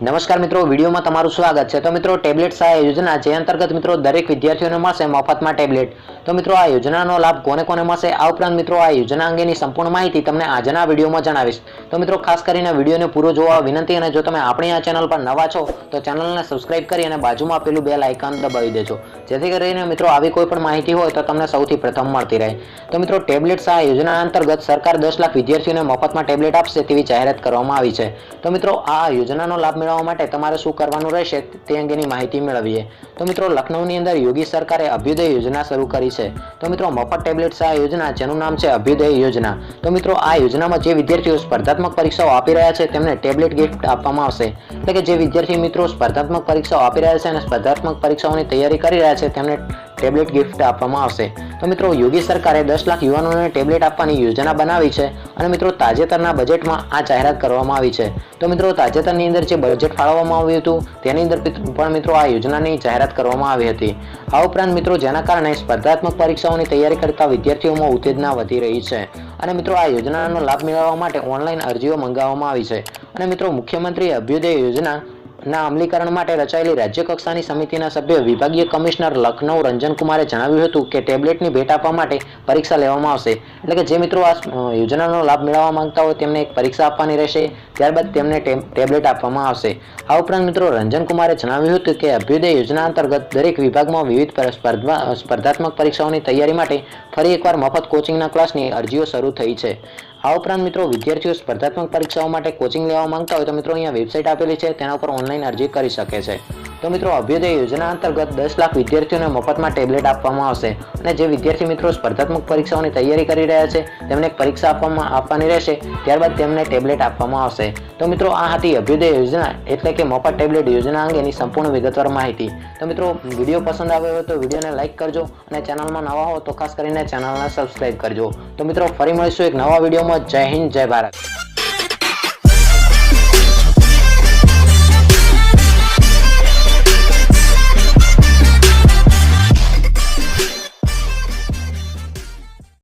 નમસ્કાર મિત્રો, વિડીયોમાં તમારું સ્વાગત છે। તો મિત્રો, ટેબ્લેટ સહાય યોજના જે અંતર્ગત મિત્રો દરેક વિદ્યાર્થીઓને મળશે મફતમાં ટેબ્લેટ। તો મિત્રો, આ યોજનાનો લાભ કોને કોને મળશે, આ ઉપરાંત મિત્રો આ યોજના અંગેની સંપૂર્ણ માહિતી તમને આજના વિડીયોમાં જણાવીશ। તો મિત્રો, ખાસ કરીને વિડીયોને પૂરો જોવા વિનંતી, અને જો તમે આપણી આ ચેનલ પર નવા છો તો ચેનલને સબસ્ક્રાઇબ કરી અને બાજુમાં આપેલું બેલ આઇકન દબાવી દેજો, જેથી કરીને મિત્રો આવી કોઈ પણ માહિતી હોય તો તમને સૌથી પ્રથમ મળતી રહે। તો મિત્રો, ટેબ્લેટ સહાય યોજના અંતર્ગત સરકાર 10 લાખ વિદ્યાર્થીઓને મફતમાં ટેબ્લેટ આપશે તેવી જાહેરાત કરવામાં આવી છે। તો મિત્રો, આ યોજનાનો લાભ મેળવવા માટે તમારે શું કરવાનું રહેશે તે અંગેની માહિતી મેળવીએ। તો મિત્રો, લખનૌની અંદર યોગી સરકારે અભ્યુદય યોજના શરૂ કરી છે। તો મિત્રો, મફત ટેબ્લેટ સહાય યોજના જેનું નામ છે અભ્યુદય યોજના। તો મિત્રો, આ યોજનામાં જે વિદ્યાર્થીઓ સ્પર્ધાત્મક પરીક્ષાઓ આપી રહ્યા છે તેમને ટેબ્લેટ ગિફ્ટ આપવામાં આવશે। એટલે કે જે વિદ્યાર્થી મિત્રો સ્પર્ધાત્મક પરીક્ષાઓ આપી રહ્યા છે અને સ્પર્ધાત્મક પરીક્ષાઓની તૈયારી કરી રહ્યા છે તેમને ટેબ્લેટ ગિફ્ટ આપવામાં આવશે। તો મિત્રો, યોગી સરકારે 10 લાખ યુવાનોને ટેબ્લેટ આપવાની યોજના બનાવી છે અને મિત્રો તાજેતરના બજેટમાં આ જાહેરાત કરવામાં આવી છે। તો મિત્રો, તાજેતરની અંદર જે બજેટ ફાળવવામાં આવ્યું હતું તેની અંદર પણ મિત્રો આ યોજનાની જાહેરાત કરવામાં આવી હતી। આ ઉપરાંત મિત્રો, જેના કારણે સ્પર્ધાત્મક પરીક્ષાઓની તૈયારી કરતા વિદ્યાર્થીઓમાં ઉત્તેજના વધી રહી છે અને મિત્રો આ યોજનાનો લાભ મેળવવા માટે ઓનલાઈન અરજીઓ મંગાવવામાં આવી છે। અને મિત્રો, મુખ્યમંત્રી અભ્યુદય યોજના ના અમલીકરણ માટે રચાયેલી રાજ્ય કક્ષાની સમિતિના સભ્ય વિભાગીય કમિશનર લખનૌ રંજન કુમારે જણાવ્યું હતું કે ટેબ્લેટની ભેટ આપવા માટે પરીક્ષા લેવામાં આવશે। એટલે કે જે મિત્રો આ યોજનાનો લાભ મેળવવા માંગતા હોય તેમને એક પરીક્ષા આપવાની રહેશે, ત્યારબાદ તેમને ટેબ્લેટ આપવામાં આવશે। આ ઉપરાંત મિત્રો રંજન કુમારે જણાવ્યું હતું કે અભ્યુદય યોજના અંતર્ગત દરેક વિભાગમાં વિવિધ સ્પર્ધાત્મક પરીક્ષાઓની તૈયારી માટે ફરી એકવાર મફત કોચિંગના ક્લાસની અરજીઓ શરૂ થઈ છે। આ ઉપરાંત મિત્રો, વિદ્યાર્થીઓ સ્પર્ધાત્મક પરીક્ષાઓ માટે કોચિંગ લેવા માંગતા હોય તો મિત્રો અહીંયા વેબસાઇટ આપેલી છે, તેના ઉપર ઓનલાઈન અરજી કરી શકે છે। તો મિત્રો, અભ્યુદય યોજના અંતર્ગત 10 લાખ વિદ્યાર્થીઓને મફતમાં ટેબ્લેટ આપવામાં આવશે અને જે વિદ્યાર્થી મિત્રો સ્પર્ધાત્મક પરીક્ષાઓની તૈયારી કરી રહ્યા છે તેમને એક પરીક્ષા આપવાની રહેશે, ત્યારબાદ તેમને ટેબ્લેટ આપવામાં આવશે। તો મિત્રો, આ હતી અભ્યુદય યોજના એટલે કે મફત ટેબ્લેટ યોજના અંગેની સંપૂર્ણ વિગતવાર માહિતી। તો મિત્રો, વિડીયો પસંદ આવ્યો હોય તો વિડીયોને લાઇક કરજો અને ચેનલમાં નવા હો તો ખાસ કરીને ચેનલને સબસ્ક્રાઇબ કરજો। તો મિત્રો, ફરી મળીશું એક નવા વિડીયોમાં। જય હિન્દ, જય ભારત।